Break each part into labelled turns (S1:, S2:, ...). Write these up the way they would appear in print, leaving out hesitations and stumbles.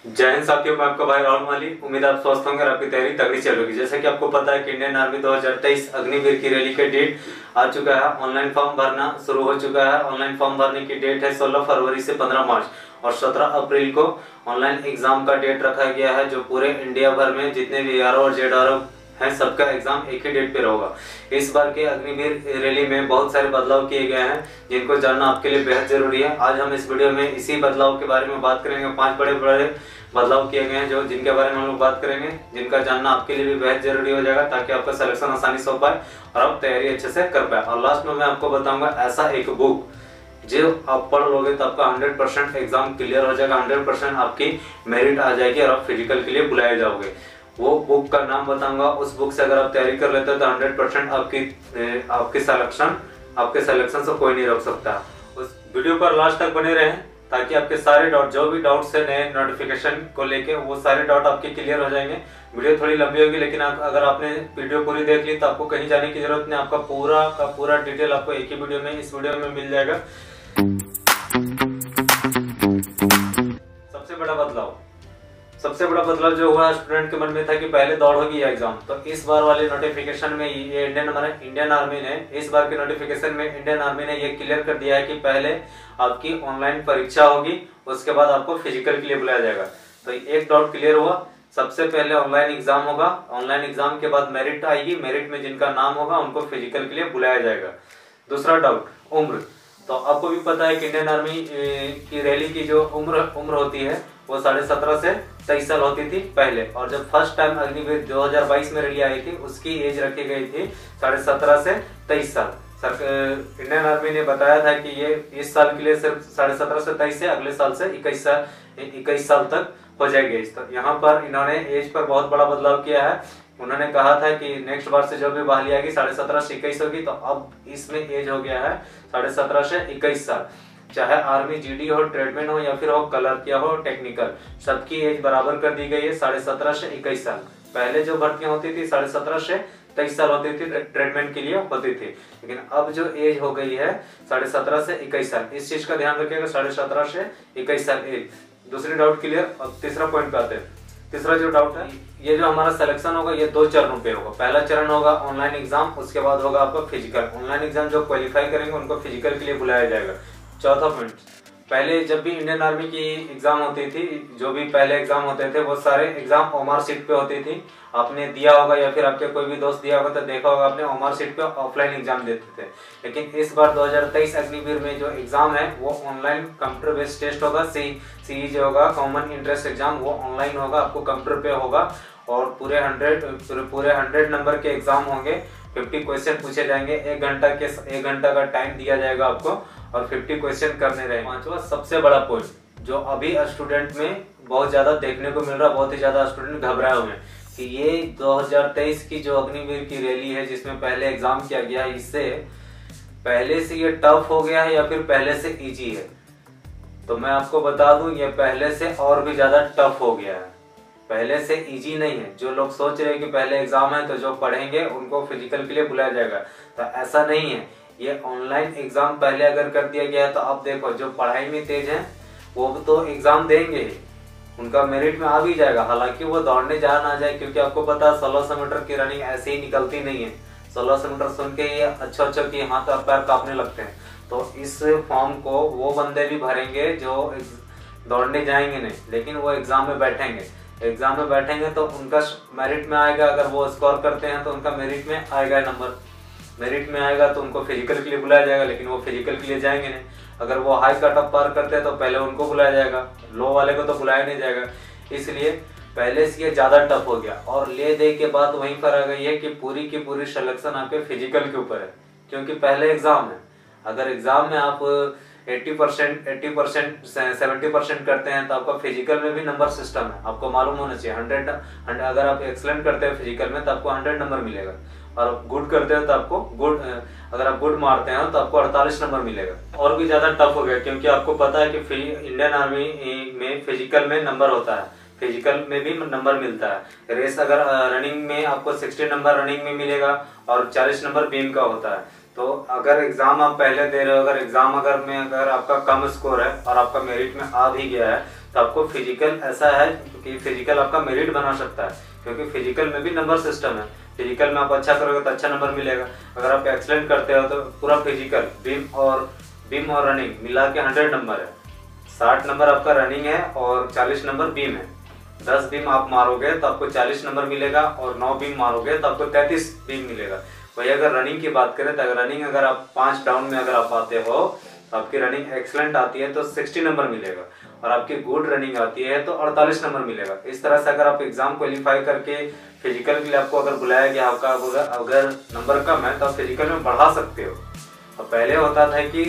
S1: जय हिंद साथियों, मैं आपका भाई राहुल माली। उम्मीद आप स्वस्थ होंगे और आपकी तैयारी तगड़ी चल रही है। जैसा कि आपको पता है कि इंडियन आर्मी 2023 अग्निवीर की रैली का डेट आ चुका है। ऑनलाइन फॉर्म भरना शुरू हो चुका है। ऑनलाइन फॉर्म भरने की डेट है 16 फरवरी से 15 मार्च और 17 अप्रैल को ऑनलाइन एग्जाम का डेट रखा गया है, जो पूरे इंडिया भर में जितने भी ARO और ZRO है सबका एग्जाम एक ही डेट पे होगा। इस बार के अग्निवीर रैली में बहुत सारे बदलाव किए गए हैं, जिनको जानना आपके लिए बेहद जरूरी है। आज हम इस वीडियो में इसी बदलाव के बारे में बात करेंगे। 5 बड़े बड़े बदलाव किए गए हैं जो जिनके बारे में हम लोग बात करेंगे, जिनका जानना आपके लिए भी बेहद जरूरी हो जाएगा, ताकि आपका सिलेक्शन आसानी से हो पाए और आप तैयारी अच्छे से कर पाए। और लास्ट में मैं आपको बताऊंगा ऐसा एक बुक जो आप पढ़ लोगे तो आपका 100% एग्जाम क्लियर हो जाएगा, 100% आपकी मेरिट आ जाएगी और आप फिजिकल के लिए बुलाए जाओगे। वो बुक का नाम बताऊंगा। उस बुक से अगर आप तैयारी कर लेते हो तो 100% आपके सिलेक्शन से कोई नहीं रोक सकता। उस वीडियो पर लास्ट तक बने रहें, ताकि आपके सारे डाउट, जो भी डाउट्स है नए नोटिफिकेशन को लेके, वो सारे डाउट आपके क्लियर हो जाएंगे। वीडियो थोड़ी लंबी होगी, लेकिन अगर आपने वीडियो पूरी देख ली तो आपको कहीं जाने की जरूरत नहीं। आपका पूरा का पूरा डिटेल आपको एक ही वीडियो में, इस वीडियो में मिल जाएगा। सबसे बड़ा बदलाव जो हुआ स्टूडेंट के मन में था कि पहले दौड़ होगी या एग्जाम, तो इस बार वाले नोटिफिकेशन में ये इंडियन आर्मी ने, इस बार के नोटिफिकेशन में इंडियन आर्मी ने ये क्लियर कर दिया है कि पहले आपकी ऑनलाइन परीक्षा होगी, उसके बाद आपको फिजिकल के लिए बुलाया जाएगा। तो एक डाउट क्लियर हुआ। सबसे पहले ऑनलाइन एग्जाम होगा, ऑनलाइन एग्जाम के बाद मेरिट आएगी, मेरिट में जिनका नाम होगा उनको फिजिकल के लिए बुलाया जाएगा। दूसरा डाउट, उम्र। तो आपको भी पता है कि इंडियन आर्मी की रैली की जो उम्र होती है वो 17.5 से 23 साल होती थी पहले, और जब फर्स्ट टाइम अग्निवीर 2022 में रैली आई थी उसकी एज रखी गई थी 17.5 से 23 साल। इंडियन आर्मी ने बताया था कि ये इस साल के लिए सिर्फ 17.5 से 23 से, अगले साल से 21 साल तक हो जाएगी। तो यहाँ पर इन्होंने एज पर बहुत बड़ा बदलाव किया है। उन्होंने कहा था कि नेक्स्ट बार से जो भी बहाली आएगी 17.5 से 21 होगी, तो अब इसमें एज हो गया है 17.5 से 21 साल। चाहे आर्मी GD हो, ट्रेडमैन हो या फिर हो कलर किया हो, टेक्निकल, सबकी एज बराबर कर दी गई है 17.5 से 21 साल। पहले जो भर्तियां होती थी 17.5 से 23 साल होती थी, ट्रेडमैन के लिए होती थी, लेकिन अब जो एज हो गई है 17.5 से 21 साल। इस चीज का ध्यान रखिएगा, 17.5 से 21 साल एज। दूसरी डाउट क्लियर। अब तीसरा पॉइंट पे आते हैं। तीसरा जो डाउट है, ये जो हमारा सिलेक्शन होगा ये 2 चरणों पे होगा। पहला चरण होगा ऑनलाइन एग्जाम, उसके बाद होगा आपका फिजिकल। ऑनलाइन एग्जाम जो क्वालिफाई करेंगे उनको फिजिकल के लिए बुलाया जाएगा। चौथा पॉइंट, पहले जब भी इंडियन आर्मी की एग्जाम होती थी, जो भी पहले एग्जाम होते थे वो सारे एग्जाम ओमार सीट पे होती थी। आपने दिया होगा या फिर आपके कोई भी दोस्त दिया होगा तो देखा होगा आपने, ओमार सीट पे ऑफलाइन एग्जाम देते थे। लेकिन इस बार 2023 अग्निवीर में जो एग्जाम है वो ऑनलाइन कंप्यूटर बेस्ड टेस्ट होगा। सी जो होगा कॉमन इंट्रेंस एग्जाम, वो ऑनलाइन होगा, आपको कंप्यूटर पे होगा और पूरे 100 नंबर के एग्जाम होंगे। 50 क्वेश्चन पूछे जाएंगे, 1 घंटा का टाइम दिया जाएगा आपको और 50 क्वेश्चन करने रहेंगे। पांचवा सबसे बड़ा पॉइंट जो अभी स्टूडेंट में बहुत ज्यादा देखने को मिल रहा है, बहुत ही ज्यादा स्टूडेंट घबराए हुए हैं कि ये 2023 की जो अग्निवीर की रैली है जिसमें पहले एग्जाम किया गया है, इससे पहले से ये टफ हो गया है या फिर पहले से इजी है। तो मैं आपको बता दूं, ये पहले से और भी ज्यादा टफ हो गया है, पहले से इजी नहीं है। जो लोग सोच रहे हैं कि पहले एग्जाम है तो जो पढ़ेंगे उनको फिजिकल के लिए बुलाया जाएगा, तो ऐसा नहीं है। ये ऑनलाइन एग्जाम पहले अगर कर दिया गया है तो अब देखो जो पढ़ाई में तेज है वो तो एग्जाम देंगे ही, उनका मेरिट में आ भी जाएगा। हालांकि वो दौड़ने जा ना जाए, क्योंकि आपको पता है 1600 मीटर की रनिंग ऐसे ही निकलती नहीं है। 1600 मीटर सुन के ये अच्छा कि हाथ और पैर कांपने लगते हैं। तो इस फॉर्म को वो बंदे भी भरेंगे जो दौड़ने जाएंगे नहीं, लेकिन वो एग्जाम में बैठेंगे। एग्जाम में बैठेंगे तो उनका मेरिट में आएगा। अगर वो स्कोर करते हैं तो उनका मेरिट में आएगा नंबर, मेरिट में आएगा तो उनको फिजिकल के लिए बुलाया जाएगा, लेकिन वो फिजिकल के लिए जाएंगे नहीं। अगर वो हाई कट ऑफ पार करते हैं तो पहले उनको बुलाया जाएगा, लो वाले को तो बुलाया नहीं जाएगा। इसलिए पहले से ये ज्यादा टफ हो गया। और ले दे के बात वहीं पर आ गई है कि पूरी की पूरी सिलेक्शन आपके फिजिकल के ऊपर है, क्योंकि पहले एग्जाम है। अगर एग्जाम में आप 80% 70% करते हैं तो आपका फिजिकल में भी नंबर सिस्टम है, आपको मालूम होना चाहिए। 100 अगर आप एक्सलेंट करते हैं फिजिकल में तो आपको 100 नंबर मिलेगा, और गुड करते हैं तो आपको अगर आप गुड मारते हैं तो आपको 48 नंबर मिलेगा। और भी ज्यादा टफ हो गया, क्योंकि आपको पता है कि इंडियन आर्मी में फिजिकल में नंबर होता है, फिजिकल में भी नंबर मिलता है। रेस अगर रनिंग में आपको 60 नंबर रनिंग में मिलेगा और 40 नंबर बीम का होता है। तो अगर एग्जाम आप पहले दे रहे हो, अगर आपका कम स्कोर है और आपका मेरिट में आ भी गया है, तो आपको फिजिकल ऐसा है कि फिजिकल आपका मेरिट बना सकता है, क्योंकि फिजिकल में भी नंबर सिस्टम है। फिजिकल में आप अच्छा करोगे तो अच्छा नंबर मिलेगा। अगर आप एक्सीलेंट करते हो तो पूरा फिजिकल बीम और रनिंग मिला के 100 नंबर है। 60 नंबर आपका रनिंग है और 40 नंबर बीम है। 10 बीम आप मारोगे तो आपको 40 नंबर मिलेगा और 9 बीम मारोगे तो आपको 33 बीम मिलेगा। वही अगर रनिंग की बात करें तो रनिंग अगर आप 5 डाउन में अगर आप आते हो तो आपकी रनिंग एक्सीलेंट आती है तो 60 नंबर मिलेगा, और आपकी गुड रनिंग आती है तो 48 नंबर मिलेगा। इस तरह से अगर आप एग्जाम क्वालिफाई करके फिजिकल के लिए आपको अगर बुलाया गया, आपका अगर नंबर कम है तो आप फिजिकल में बढ़ा सकते हो। और पहले होता था कि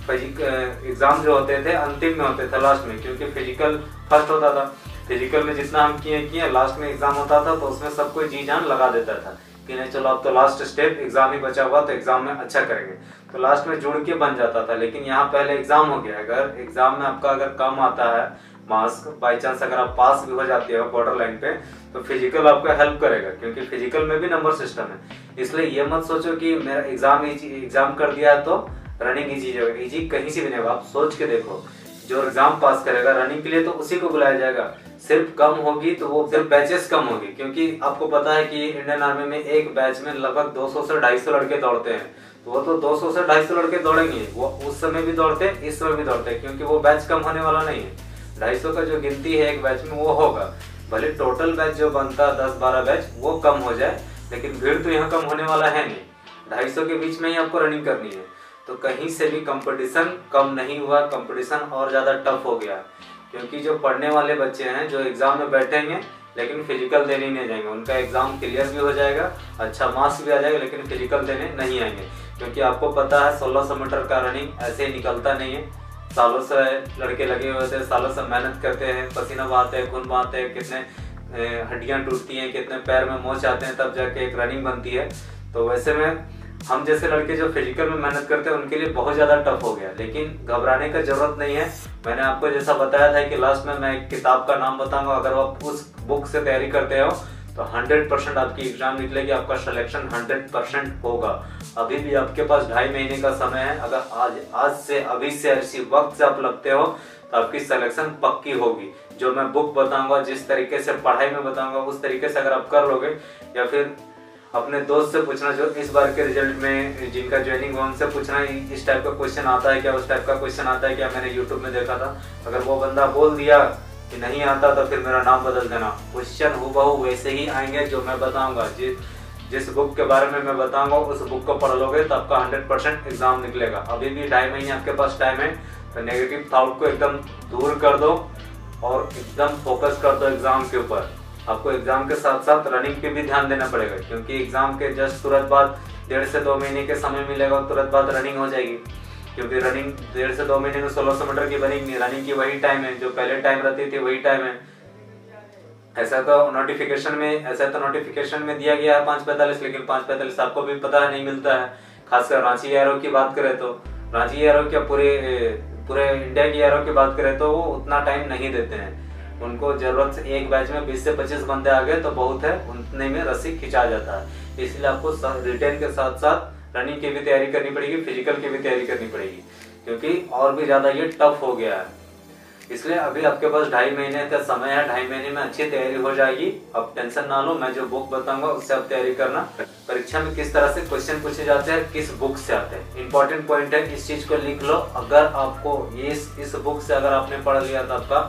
S1: एग्जाम जो होते थे अंतिम में होते थे, लास्ट में, क्योंकि फिजिकल फर्स्ट होता था। फिजिकल में जितना हम किए लास्ट में एग्जाम होता था तो उसमें सब कोई जी जान लगा देता था कि नहीं चलो अब तो लास्ट स्टेप एग्जाम ही बचा हुआ तो एग्जाम में अच्छा करेंगे, तो लास्ट में जुड़ के बन जाता था। लेकिन यहाँ पहले एग्जाम हो गया, अगर एग्जाम में आपका अगर कम आता है मार्क्स, बाई चांस अगर आप पास भी हो जाते हो बॉर्डर लाइन पे, तो फिजिकल आपका हेल्प करेगा, क्योंकि फिजिकल में भी नंबर सिस्टम है। इसलिए ये मत सोचो कि मेरा एग्जाम कर दिया है तो रनिंग इजी होगा। इजी कहीं से भी नहीं होगा। आप सोच के देखो, जो एग्जाम पास करेगा रनिंग के लिए तो उसी को बुलाया जाएगा। सिर्फ कम होगी तो वो सिर्फ बैचेस कम होगी, क्योंकि आपको पता है कि इंडियन आर्मी में एक बैच में लगभग 200 से 250 लड़के दौड़ते हैं। तो वो तो 200 से 250 लड़के दौड़ेंगे, वो उस समय भी दौड़ते हैं, इस समय भी दौड़ते हैं, क्योंकि वो बैच कम होने वाला नहीं है। 250 का जो गिनती है एक बैच में वो होगा, भले टोटल बैच जो बनता है 10-12 बैच वो कम हो जाए, लेकिन भीड़ तो यहाँ कम होने वाला है नहीं। 250 के बीच में ही आपको रनिंग करनी है, तो कहीं से भी कंपटीशन कम नहीं हुआ, कंपटीशन और ज्यादा टफ हो गया। क्योंकि जो पढ़ने वाले बच्चे हैं जो एग्जाम में बैठेंगे लेकिन फिजिकल देने नहीं जाएंगे, उनका एग्जाम क्लियर भी हो जाएगा, अच्छा मार्क्स भी आ जाएगा, लेकिन फिजिकल देने नहीं आएंगे। क्योंकि आपको पता है 1600 मीटर का रनिंग ऐसे ही निकलता नहीं है। सालों से लड़के लगे हुए थे, सालों से मेहनत करते हैं, पसीना बहाते हैं, खून बहाते हैं, कितने हड्डियां टूटती हैं, कितने पैर में मोच आते हैं, तब जाके एक रनिंग बनती है। तो वैसे में हम जैसे लड़के जो फिजिकल में मेहनत करते हैं उनके लिए बहुत ज्यादा टफ हो गया, लेकिन घबराने का जरूरत नहीं है। मैंने आपको जैसा बताया था कि लास्ट में मैं एक किताब का नाम बताऊंगा, अगर आप उस बुक से तैयारी करते हो तो 100% आपकी एग्जाम निकलेगी, आपका सिलेक्शन 100% होगा। अभी भी आपके पास 2.5 महीने का समय है। अगर आज से अभी से इसी वक्त से आप लगते हो तो आपकी सिलेक्शन पक्की होगी। जो मैं बुक बताऊंगा, जिस तरीके से पढ़ाई में बताऊंगा, उस तरीके से अगर आप कर लोगे, या फिर अपने दोस्त से पूछना जो इस बार के रिजल्ट में जिनका ज्वाइनिंग हुआ उनसे पूछना इस टाइप का क्वेश्चन आता है क्या, उस टाइप का क्वेश्चन आता है क्या, मैंने यूट्यूब में देखा था। अगर वो बंदा बोल दिया कि नहीं आता तो फिर मेरा नाम बदल देना। क्वेश्चन हूबहू वैसे ही आएंगे जो मैं बताऊंगा। जिस बुक के बारे में मैं बताऊंगा उस बुक को पढ़ लोगे तो आपका 100% एग्जाम निकलेगा। अभी भी 2.5 महीने आपके पास टाइम है, तो नेगेटिव थॉट को एकदम दूर कर दो और एकदम फोकस कर दो एग्जाम के ऊपर। आपको एग्जाम के साथ साथ रनिंग पे भी ध्यान देना पड़ेगा, क्योंकि एग्जाम के जस्ट तुरंत बाद 1.5 से 2 महीने के समय मिलेगा, तुरंत बाद रनिंग हो जाएगी। क्योंकि रनिंग 1.5 से 2 महीने में 1600 मीटर की रनिंग की वही टाइम है जो पहले टाइम रहती थी, वही टाइम है। ऐसा तो नोटिफिकेशन में दिया गया है 5:45, लेकिन 5:45 आपको भी पता है नहीं मिलता है। खासकर रांची एरो की बात करें तो रांची एरो क्या पूरे इंडिया की एरो की बात करें तो वो उतना टाइम नहीं देते हैं। उनको जरूरत से एक बैच में 20 से 25 बंदे आ गए तो बहुत है, उतने में रस्सी खिंचा जाता है। इसलिए आपको रिटेन के साथ साथ रनिंग की भी तैयारी करनी पड़ेगी, फिजिकल की भी तैयारी करनी पड़ेगी, क्योंकि और भी ज्यादा ये टफ हो गया है। इसलिए अभी आपके पास 2.5 महीने का समय है, 2.5 महीने में अच्छी तैयारी हो जाएगी। अब टेंशन ना लो, मैं जो बुक बताऊंगा उससे आप तैयारी करना। परीक्षा में किस तरह से क्वेश्चन पूछे जाते हैं, किस बुक से आते हैं, इंपॉर्टेंट पॉइंट है, इस चीज को लिख लो। अगर आपको इस बुक से अगर आपने पढ़ लिया तो आपका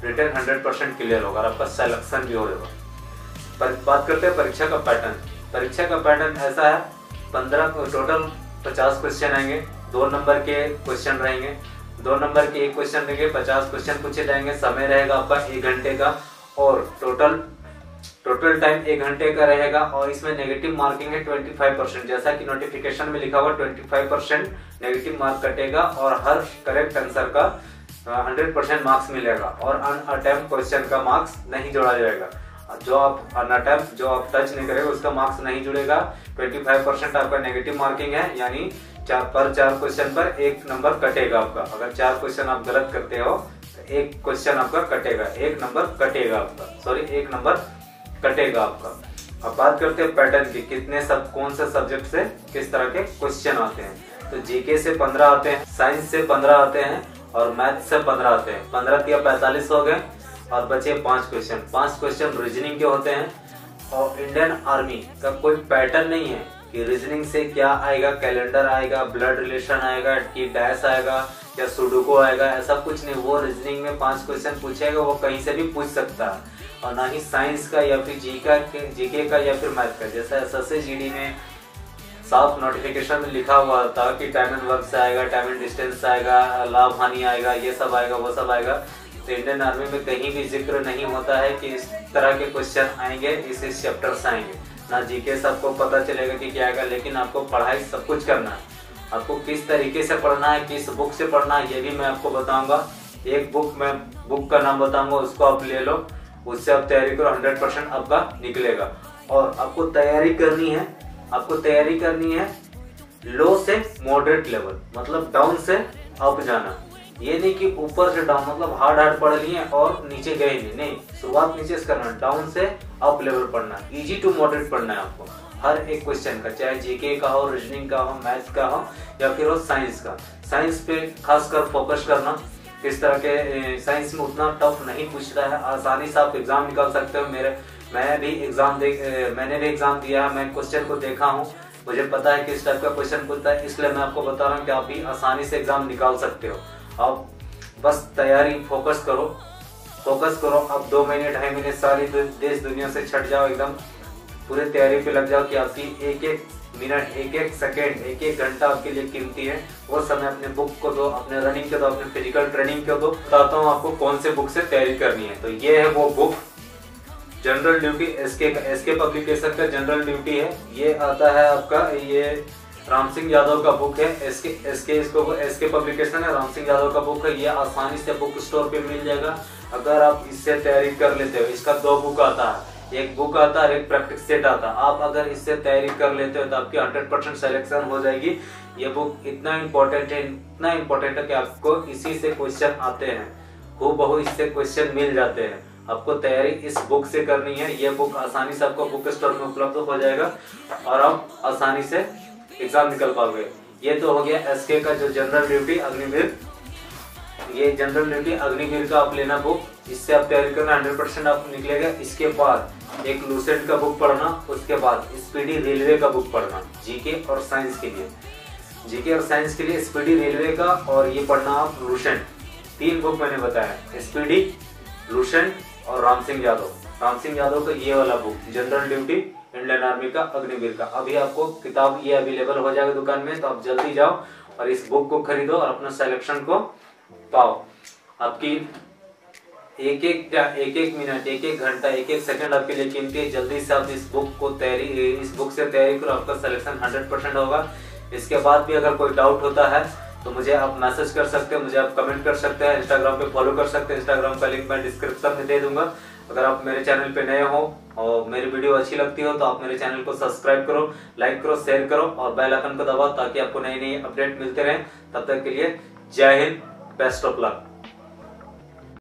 S1: रिटर्न 100% क्लियर होगा और आपका सिलेक्शन भी होगा। बात करते हैं परीक्षा का पैटर्न। परीक्षा का पैटर्न ऐसा है, 15 टोटल 50 क्वेश्चन आएंगे, 2 नंबर के क्वेश्चन रहेंगे, 2 नंबर के एक क्वेश्चन रहेंगे, 50 क्वेश्चन पूछे जाएंगे। समय रहेगा आपका 1 घंटे का और टोटल टाइम 1 घंटे का रहेगा। और इसमें नेगेटिव मार्किंग है 25%, जैसा कि नोटिफिकेशन में लिखा हुआ 25% नेगेटिव मार्क कटेगा और हर करेक्ट आंसर का 100% मार्क्स मिलेगा और अनअटेम्प्ट क्वेश्चन का मार्क्स नहीं जोड़ा जाएगा। जो आप टच नहीं करेगा उसका मार्क्स नहीं जुड़ेगा। 25% आपका नेगेटिव मार्किंग है, यानी 4 क्वेश्चन पर 1 नंबर कटेगा आपका। अगर 4 क्वेश्चन आप गलत करते हो तो 1 क्वेश्चन आपका कटेगा, 1 नंबर कटेगा आपका, 1 नंबर कटेगा आपका। अब बात करते हैं पैटर्न की, कौन से सब्जेक्ट से किस तरह के क्वेश्चन आते हैं। तो जीके से 15 आते हैं, साइंस से 15 आते हैं और मैथ से 15 आते हैं। 15 या 45 हो गए और बचे 5 क्वेश्चन। 5 क्वेश्चन रीजनिंग के होते हैं और इंडियन आर्मी का कोई पैटर्न नहीं है कि रीजनिंग से क्या आएगा, कैलेंडर आएगा, ब्लड रिलेशन आएगा, कि डैश आएगा या सुडोकू आएगा, ऐसा कुछ नहीं। वो रीजनिंग में 5 क्वेश्चन पूछेगा, वो कहीं से भी पूछ सकता है। और ना ही साइंस का या फिर जीके का या फिर मैथ का। जैसा एसएससी जीडी में साफ नोटिफिकेशन में लिखा हुआ था कि टाइम एंड वर्क से आएगा, टाइम एंड डिस्टेंस आएगा, लाभ हानि आएगा, ये सब आएगा, वो सब आएगा। तो इंडियन आर्मी में कहीं भी जिक्र नहीं होता है कि इस तरह के क्वेश्चन आएंगे, इस चैप्टर से आएंगे। ना जीके सबको पता चलेगा कि क्या आएगा, लेकिन आपको पढ़ाई सब कुछ करना है। आपको किस तरीके से पढ़ना है, किस बुक से पढ़ना है, ये भी मैं आपको बताऊंगा। एक बुक का नाम बताऊंगा, उसको आप ले लो, उससे आप तैयारी करो, 100% आपका निकलेगा। और आपको तैयारी करनी है लो से मॉडरेट लेवल, मतलब डाउन से अप जाना। ये नहीं कि ऊपर से डाउन, मतलब हार्ड पढ़ लिए और नीचे गए नहीं। शुरुआत नीचे से करना, डाउन से अप लेवल पढ़ना, इजी टू मॉडरेट पढ़ना है आपको हर एक क्वेश्चन का, चाहे जीके का हो, रीजनिंग का हो, मैथ्स का हो या फिर हो साइंस का। साइंस पे खासकर फोकस करना। किस तरह के साइंस में उतना टफ नहीं पूछता है, आसानी से आप एग्जाम निकाल सकते हो। मैंने भी एग्जाम दिया है, मैं क्वेश्चन को देखा हूँ, मुझे पता है किस टाइप का क्वेश्चन पूछता है, इसलिए मैं आपको बता रहा हूँ कि आप भी आसानी से एग्जाम निकाल सकते हो। आप बस तैयारी फोकस करो। आप 2 महीने 2.5 महीने सारी देश दुनिया से छट जाओ, एकदम पूरे तैयारी पे लग जाओ कि आपकी एक मिनट, एक सेकेंड, एक घंटा आपके लिए कीमती है। वो समय अपने बुक को दो, अपने रनिंग को दो, अपने फिजिकल ट्रेनिंग को दो। बताता हूँ आपको कौन से बुक से तैयारी करनी है। तो ये है वो book, general duty, SK publication का जनरल ड्यूटी है। ये आता है आपका, ये राम सिंह यादव का बुक है। एसके पब्लिकेशन है, राम सिंह यादव का बुक है। ये आसानी से बुक स्टोर पे मिल जाएगा अगर आप इससे तैयारी कर लेते हो। इसका 2 बुक आता है, एक बुक आता है और एक प्रैक्टिस सेट आता है। आप अगर इससे तैयारी कर लेते हो तो आपकी 100% सिलेक्शन हो जाएगी। ये बुक इतना इम्पोर्टेंट है कि आपको इसी से क्वेश्चन आते हैं, हूबहू इससे क्वेश्चन मिल जाते हैं। आपको तैयारी इस बुक से करनी है। ये बुक आसानी से आपको बुक स्टोर में उपलब्ध हो जाएगा और आप आसानी से एग्जाम निकल पाओगे। ये तो हो गया एसके का जो जनरल ड्यूटी अग्निवीर। ये जनरल ड्यूटी अग्निवीर का आप लेना बुक, इससे आप तैयारी करना, 100% आप निकलेगा। इसके बाद एक लूसेंट का बुक पढ़ना, उसके बाद स्पीडी रेलवे का बुक पढ़ना, जीके और साइंस के लिए स्पीडी रेलवे का, और ये पढ़ना आप लूसेंट। 3 बुक मैंने बताया, स्पीडी, लूसेंट और राम सिंह यादव का ये वाला book, general duty Indian army का अग्निवीर का। अभी आपको किताब ये अवेलेबल हो जाएगा दुकान में, तो आप जल्दी जाओ और इस बुक को खरीदो और अपना सिलेक्शन को पाओ। आपकी एक मिनट, एक घंटा, एक सेकंड आपके लिए कीमती है। जल्दी से आप इस बुक से तैयारी करो, आपका सिलेक्शन 100% होगा। इसके बाद भी अगर कोई डाउट होता है तो मुझे आप मैसेज कर सकते हो, मुझे आप कमेंट कर सकते हैं, इंस्टाग्राम पे फॉलो कर सकते हैं। इंस्टाग्राम का लिंक मैं डिस्क्रिप्शन में दे दूंगा। अगर आप मेरे चैनल पे नए हो और मेरी वीडियो अच्छी लगती हो तो आप मेरे चैनल को सब्सक्राइब करो, लाइक करो, शेयर करो और बेल आइकन को दबाओ ताकि आपको नई अपडेट मिलते रहे। तब तक के लिए जय हिंद, बेस्ट ऑफ लक।